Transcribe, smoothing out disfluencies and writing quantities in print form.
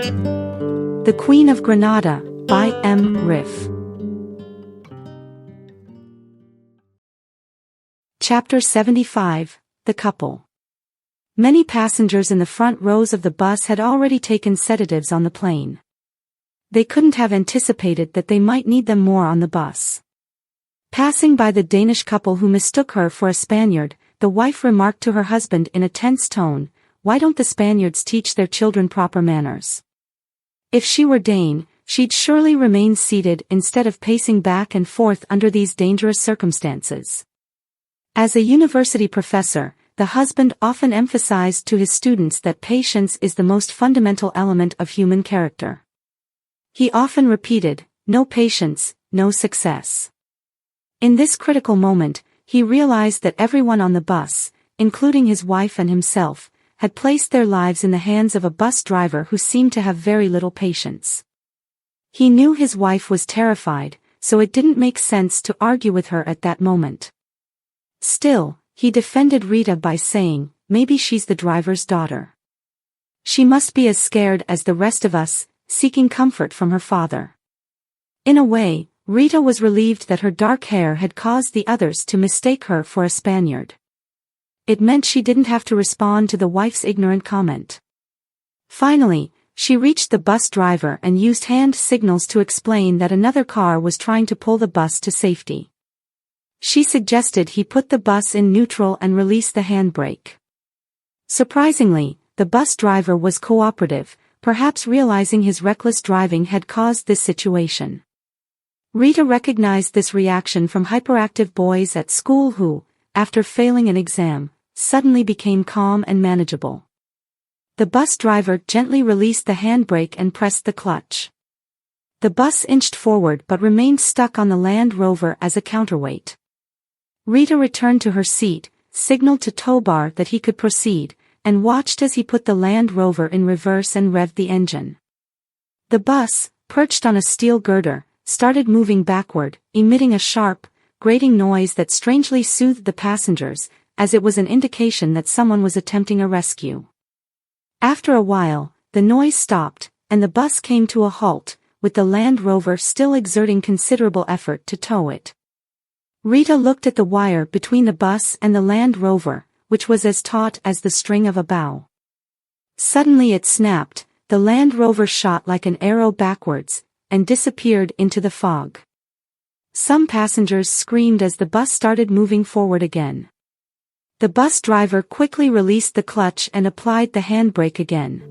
The Queen of Granada, by M. Riff. Chapter 75, The Couple. Many passengers in the front rows of the bus had already taken sedatives on the plane. They couldn't have anticipated that they might need them more on the bus. Passing by the Danish couple who mistook her for a Spaniard, the wife remarked to her husband in a tense tone, "Why don't the Spaniards teach their children proper manners? If she were Dane, she'd surely remain seated instead of pacing back and forth under these dangerous circumstances." As a university professor, the husband often emphasized to his students that patience is the most fundamental element of human character. He often repeated, "No patience, no success." In this critical moment, he realized that everyone on the bus, including his wife and himself, had placed their lives in the hands of a bus driver who seemed to have very little patience. He knew his wife was terrified, so it didn't make sense to argue with her at that moment. Still, he defended Rita by saying, "Maybe she's the driver's daughter. She must be as scared as the rest of us, seeking comfort from her father." In a way, Rita was relieved that her dark hair had caused the others to mistake her for a Spaniard. It meant she didn't have to respond to the wife's ignorant comment. Finally, she reached the bus driver and used hand signals to explain that another car was trying to pull the bus to safety. She suggested he put the bus in neutral and release the handbrake. Surprisingly, the bus driver was cooperative, perhaps realizing his reckless driving had caused this situation. Rita recognized this reaction from hyperactive boys at school who, after failing an exam, suddenly became calm and manageable. The bus driver gently released the handbrake and pressed the clutch. The bus inched forward but remained stuck on the Land Rover as a counterweight. Rita returned to her seat, signaled to Tobar that he could proceed, and watched as he put the Land Rover in reverse and revved the engine. The bus, perched on a steel girder, started moving backward, emitting a sharp, grating noise that strangely soothed the passengers, as it was an indication that someone was attempting a rescue. After a while, the noise stopped, and the bus came to a halt, with the Land Rover still exerting considerable effort to tow it. Rita looked at the wire between the bus and the Land Rover, which was as taut as the string of a bow. Suddenly it snapped, the Land Rover shot like an arrow backwards, and disappeared into the fog. Some passengers screamed as the bus started moving forward again. The bus driver quickly released the clutch and applied the handbrake again.